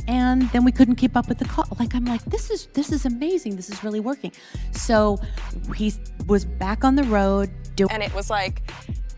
and then we couldn't keep up with the call. I'm like, this is amazing. This is really working. So he was back on the road doing. And it was like,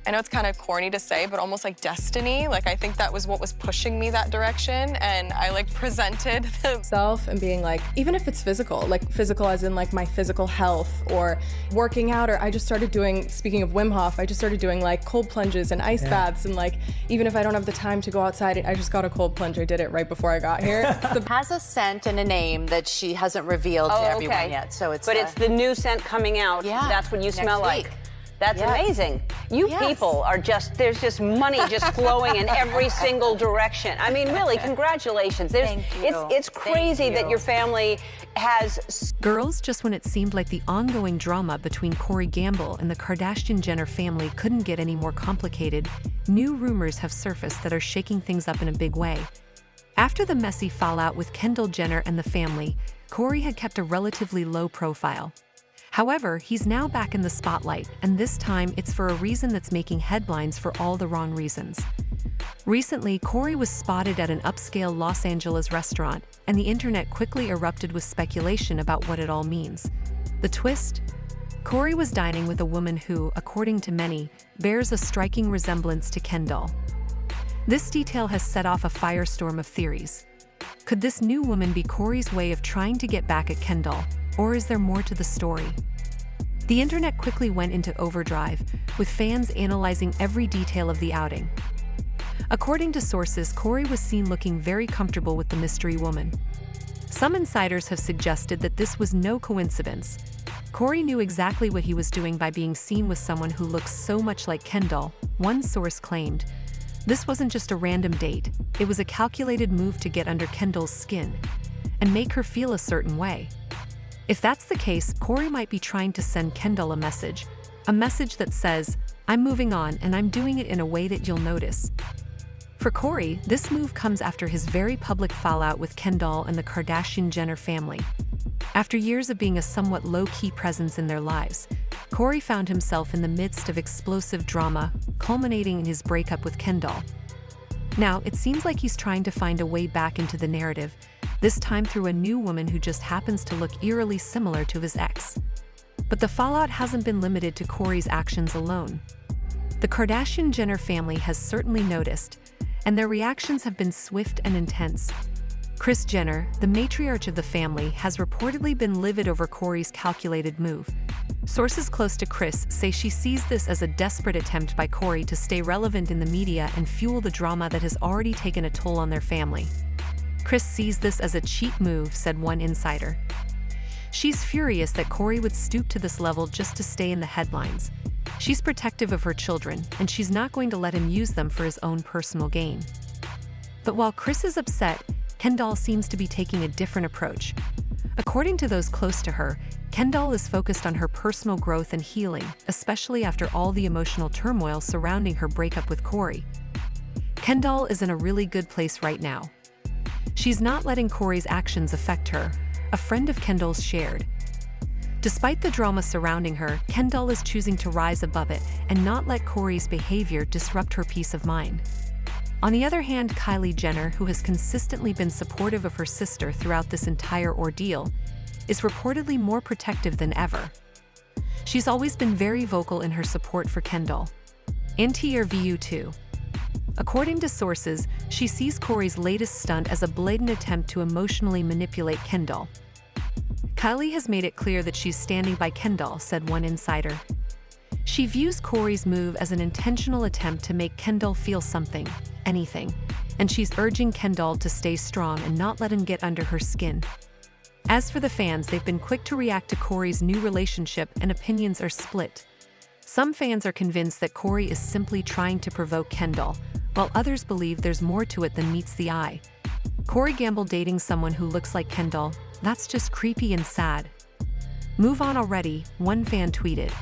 I know it's kind of corny to say, but almost like destiny. Like, I think that was what was pushing me that direction. And I like presented the self and being like, even if it's physical, like physical as in like my physical health or working out, or I just started doing, speaking of Wim Hof, I just started doing like cold plunges and ice baths. And like, even if I don't have the time to go outside, I just got a cold plunge. I did it right before I got here. Has a scent and a name that she hasn't revealed to everyone yet. So it's it's the new scent coming out. Yeah, that's what you smell like. week. That's amazing. You people are there's just money just flowing in every single direction. I mean, really, congratulations. Thank you. It's crazy that your family has. Girls, just when it seemed like the ongoing drama between Corey Gamble and the Kardashian-Jenner family couldn't get any more complicated, new rumors have surfaced that are shaking things up in a big way. After the messy fallout with Kendall Jenner and the family, Corey had kept a relatively low profile. However, he's now back in the spotlight, and this time it's for a reason that's making headlines for all the wrong reasons. Recently, Corey was spotted at an upscale Los Angeles restaurant, and the internet quickly erupted with speculation about what it all means. The twist? Corey was dining with a woman who, according to many, bears a striking resemblance to Kendall. This detail has set off a firestorm of theories. Could this new woman be Corey's way of trying to get back at Kendall? Or is there more to the story? The internet quickly went into overdrive, with fans analyzing every detail of the outing. According to sources, Corey was seen looking very comfortable with the mystery woman. Some insiders have suggested that this was no coincidence. Corey knew exactly what he was doing by being seen with someone who looks so much like Kendall, one source claimed. This wasn't just a random date, it was a calculated move to get under Kendall's skin and make her feel a certain way. If that's the case, Corey might be trying to send Kendall a message that says, "I'm moving on and I'm doing it in a way that you'll notice." For Corey, this move comes after his very public fallout with Kendall and the Kardashian-Jenner family. After years of being a somewhat low-key presence in their lives, Corey found himself in the midst of explosive drama, culminating in his breakup with Kendall. Now, it seems like he's trying to find a way back into the narrative, this time through a new woman who just happens to look eerily similar to his ex. But the fallout hasn't been limited to Corey's actions alone. The Kardashian-Jenner family has certainly noticed, and their reactions have been swift and intense. Kris Jenner, the matriarch of the family, has reportedly been livid over Corey's calculated move. Sources close to Kris say she sees this as a desperate attempt by Corey to stay relevant in the media and fuel the drama that has already taken a toll on their family. Kris sees this as a cheap move, said one insider. She's furious that Corey would stoop to this level just to stay in the headlines. She's protective of her children, and she's not going to let him use them for his own personal gain. But while Kris is upset, Kendall seems to be taking a different approach. According to those close to her, Kendall is focused on her personal growth and healing, especially after all the emotional turmoil surrounding her breakup with Corey. Kendall is in a really good place right now. She's not letting Corey's actions affect her, a friend of Kendall's shared. Despite the drama surrounding her, Kendall is choosing to rise above it and not let Corey's behavior disrupt her peace of mind. On the other hand, Kylie Jenner, who has consistently been supportive of her sister throughout this entire ordeal, is reportedly more protective than ever. She's always been very vocal in her support for Kendall. Into your view too. According to sources, she sees Corey's latest stunt as a blatant attempt to emotionally manipulate Kendall. Kylie has made it clear that she's standing by Kendall, said one insider. She views Corey's move as an intentional attempt to make Kendall feel something, anything, and she's urging Kendall to stay strong and not let him get under her skin. As for the fans, they've been quick to react to Corey's new relationship, and opinions are split. Some fans are convinced that Corey is simply trying to provoke Kendall, while others believe there's more to it than meets the eye. Corey Gamble dating someone who looks like Kendall, that's just creepy and sad. Move on already, one fan tweeted.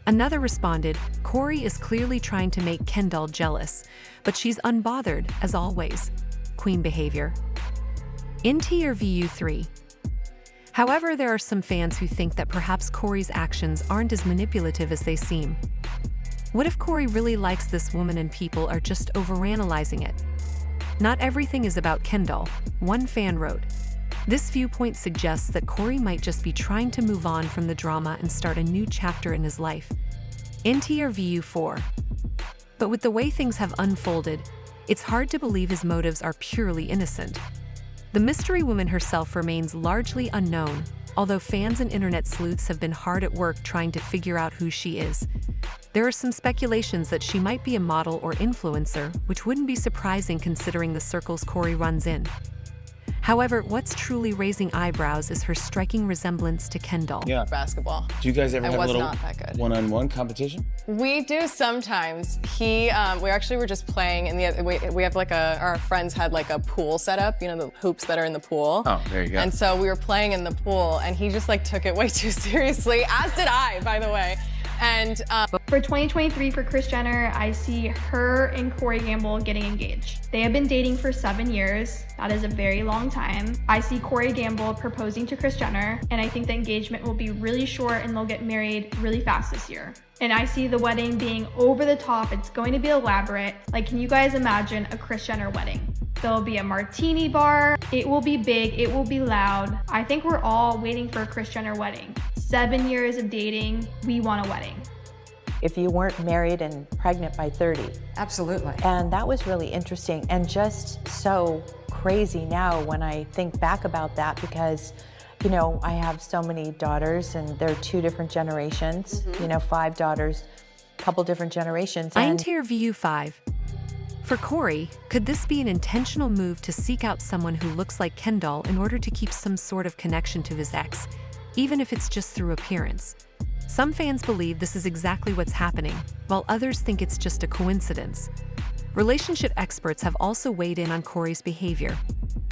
Another responded, Corey is clearly trying to make Kendall jealous, but she's unbothered, as always. Queen behavior. Into your VU3. However, there are some fans who think that perhaps Corey's actions aren't as manipulative as they seem. What if Corey really likes this woman and people are just overanalyzing it? Not everything is about Kendall, one fan wrote. This viewpoint suggests that Corey might just be trying to move on from the drama and start a new chapter in his life. NTR VU4. But with the way things have unfolded, it's hard to believe his motives are purely innocent. The mystery woman herself remains largely unknown, although fans and internet sleuths have been hard at work trying to figure out who she is. There are some speculations that she might be a model or influencer, which wouldn't be surprising considering the circles Corey runs in. However, what's truly raising eyebrows is her striking resemblance to Kendall. Yeah. Basketball. Do you guys ever have a little not that good. one-on-one competition? We do sometimes. We actually were just playing, and we have like our friends had like a pool set up, you know, the hoops that are in the pool. Oh, there you go. And so we were playing in the pool, and he just like took it way too seriously, as did I, by the way. And for 2023 for Kris Jenner, I see her and Corey Gamble getting engaged. They have been dating for 7 years. That is a very long time. I see Corey Gamble proposing to Kris Jenner, and I think the engagement will be really short and they'll get married really fast this year. And I see the wedding being over the top. It's going to be elaborate. Like, can you guys imagine a Kris Jenner wedding? There'll be a martini bar. It will be big. It will be loud. I think we're all waiting for a Kris Jenner wedding. 7 years of dating. We want a wedding. If you weren't married and pregnant by 30. Absolutely. And that was really interesting and just so crazy now when I think back about that, because you know, I have so many daughters and they're 2 different generations, you know, 5 daughters, a couple different generations. Eintier VU5. For Corey, could this be an intentional move to seek out someone who looks like Kendall in order to keep some sort of connection to his ex, even if it's just through appearance? Some fans believe this is exactly what's happening, while others think it's just a coincidence. Relationship experts have also weighed in on Corey's behavior.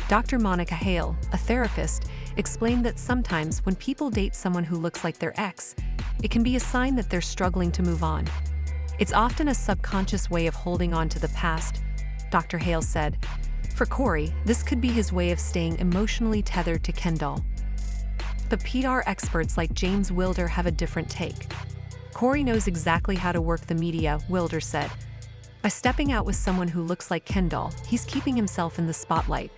Dr. Monica Hale, a therapist, explained that sometimes when people date someone who looks like their ex, it can be a sign that they're struggling to move on. It's often a subconscious way of holding on to the past, Dr. Hale said. For Corey, this could be his way of staying emotionally tethered to Kendall. But PR experts like James Wilder have a different take. Corey knows exactly how to work the media, Wilder said. By stepping out with someone who looks like Kendall, he's keeping himself in the spotlight.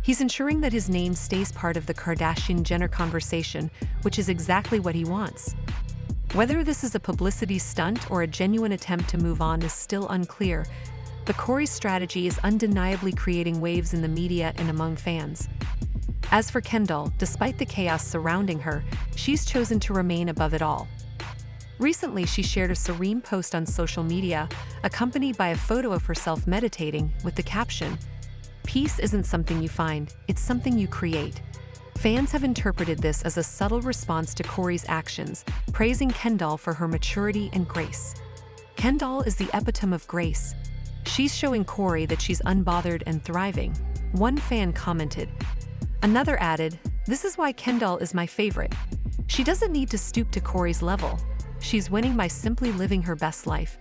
He's ensuring that his name stays part of the Kardashian-Jenner conversation, which is exactly what he wants. Whether this is a publicity stunt or a genuine attempt to move on is still unclear, but Corey's strategy is undeniably creating waves in the media and among fans. As for Kendall, despite the chaos surrounding her, she's chosen to remain above it all. Recently, she shared a serene post on social media, accompanied by a photo of herself meditating with the caption, "Peace isn't something you find, it's something you create." Fans have interpreted this as a subtle response to Corey's actions, praising Kendall for her maturity and grace. Kendall is the epitome of grace. She's showing Corey that she's unbothered and thriving, one fan commented. Another added, "This is why Kendall is my favorite. She doesn't need to stoop to Corey's level. She's winning by simply living her best life."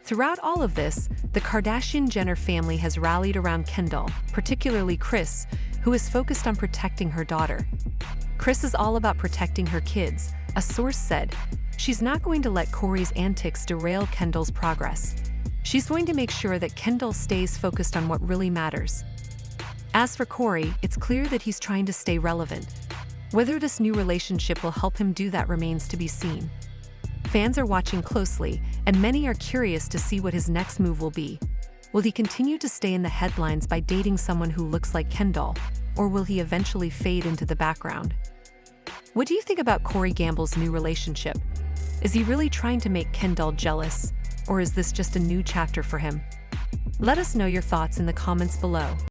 Throughout all of this, the Kardashian-Jenner family has rallied around Kendall, particularly Kris, who is focused on protecting her daughter. Kris is all about protecting her kids, a source said. She's not going to let Corey's antics derail Kendall's progress. She's going to make sure that Kendall stays focused on what really matters. As for Corey, it's clear that he's trying to stay relevant. Whether this new relationship will help him do that remains to be seen. Fans are watching closely, and many are curious to see what his next move will be. Will he continue to stay in the headlines by dating someone who looks like Kendall, or will he eventually fade into the background? What do you think about Corey Gamble's new relationship? Is he really trying to make Kendall jealous, or is this just a new chapter for him? Let us know your thoughts in the comments below.